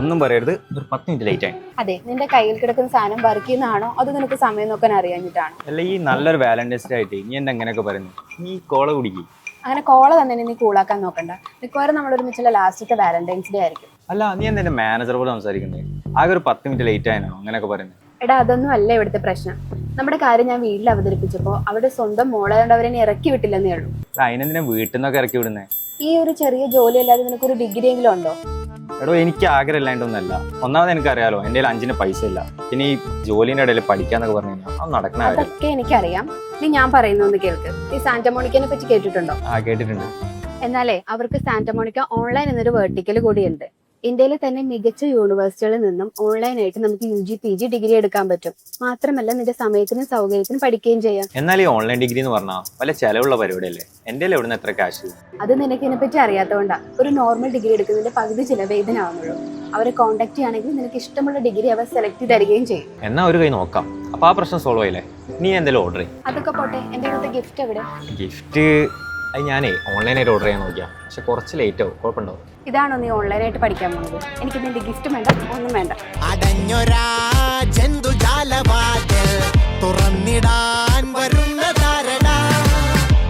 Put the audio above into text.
ഒന്നും പറയരുത്, ഒരു 10 മിനിറ്റ് ലേറ്റ് ആയി. അതെ, നിന്റെ കയ്യിൽ കിടക്കുന്ന സാധനം വർക്ക് ചെയ്യുന്നതാണോ അത് നിനക്ക് സമയം നോക്കാൻ അറിയാഞ്ഞിട്ടാണോ? അല്ല, ഈ നല്ലൊരു വാലന്റൈൻസ് ഡേ ആയിട്ട് നീ എന്താ എങ്ങനെയൊക്കെ പറയുന്നു? നീ കോള കുടിക്കും. അങ്ങനെ കോള തന്നെ നീ കൂളാക്കാൻ നോക്കണ്ട. മിക്കവാറും നമ്മൾ ഒരുമിച്ചുള്ള ലാസ്റ്റത്തെ വാലന്റൈൻസ് ഡേ ആയിരിക്കും. അല്ല, നീ എന്താ എൻ്റെ മാനേജറോട് സംസാരിക്കുന്നത്? ആകെ ഒരു 10 മിനിറ്റ് ലേറ്റ് ആയാണോ അങ്ങനെയൊക്കെ പറയുന്നത്? എടാ, അതൊന്നും അല്ല ഇവിടുത്തെ പ്രശ്നം. നമ്മുടെ കാര്യം ഞാൻ വീട്ടിൽ അവതരിപ്പിച്ചപ്പോൾ അവിടെ സ്വന്തം മോളായതുകൊണ്ട് അവരെന്നെ ഇറക്കി വിട്ടില്ലെന്നേ ഉള്ളൂ. അതിനെന്തിനാ വീട്ടിൽ നിന്നൊക്കെ ഇറക്കി വിടുന്നേ? ഈ ഒരു ചെറിയ ജോലി അല്ലാതെ നിനക്കൊരു ഡിഗ്രി എങ്കിലും ഉണ്ടോ? എടോ, എനിക്ക് ആഗ്രഹം ഇല്ലാണ്ടൊന്നല്ല. ഒന്നാമത് എനിക്കറിയാലോ എൻ്റെ കയ്യിൽ 5 പൈസ ഇല്ല. പിന്നെ ഈ ജോലിൻ്റെ ഇടയിൽ പഠിക്കാന്നൊക്കെ പറഞ്ഞു കഴിഞ്ഞാൽ അത് നടക്കണ കാര്യം. അതൊക്കെ എനിക്കറിയാം. നീ ഞാൻ പറയുന്നൊന്ന് കേൾക്ക്. ഈ സാന്റമോണിക്കനെ പറ്റി കേട്ടിട്ടുണ്ടോ? കേട്ടിട്ടുണ്ട്. എന്നാലേ അവർക്ക് സാന്റമോണിക്ക ഓൺലൈൻ എന്നൊരു വെർട്ടിക്കൽ കൂടിയുണ്ട്. ഇന്ത്യയിലെ തന്നെ മികച്ച യൂണിവേഴ്സിറ്റികളിൽ നിന്നും ഓൺലൈനായിട്ട് നമുക്ക് UG PG ഡിഗ്രി എടുക്കാൻ പറ്റും. മാത്രമല്ല നിന്റെ സമയത്തിനും സൗകര്യത്തിനും പഠിക്കുകയും ചെയ്യാം. എന്നാൽ ഈ ഓൺലൈൻ ഡിഗ്രി എന്ന് പറഞ്ഞാൽ വല്ല ചെലവുള്ള പരിപാടിയല്ലേ? എൻ്റെ എവിടുന്ന് എത്ര കാശ്? അത് നിനക്ക് ഇതിനെപ്പറ്റി അറിയാത്തതുകൊണ്ടാ. ഒരു നോർമൽ ഡിഗ്രി എടുക്കുന്നതിന്റെ പകുതി ചിലവ് ഇതിനാവുന്നുള്ളൂ. അവരെ കോൺടാക്ട് ചെയ്യുകയാണെങ്കിൽ നിനക്ക് ഇഷ്ടമുള്ള ഡിഗ്രി അവർ സെലക്ട് ചെയ്ത് തരികയും ചെയ്യും. എന്നാ ഒരു കൈ നോക്കാം. അപ്പൊ ആ പ്രശ്നം സോൾവ് ആയില്ലേ? നീ എന്തെങ്കിലും ഓർഡർ ചെയ്യും. അതൊക്കെ പോട്ടെ, എന്റെ ഇന്നത്തെ ഗിഫ്റ്റ് എവിടെ? ഗിഫ്റ്റ് അത് ഞാനേ ഓൺലൈനായിട്ട് ഓർഡർ ചെയ്യാൻ നോക്കിയാ, പക്ഷെ കുറച്ച് ലേറ്റ് ആവും. കുഴപ്പമുണ്ടോ? ഇതാണോ നീ ഓൺലൈനായിട്ട് പഠിക്കാൻ പോകുന്നത്? എനിക്ക് നിന്റെ ഗിഫ്റ്റ് വേണ്ട, ഒന്നും വേണ്ട.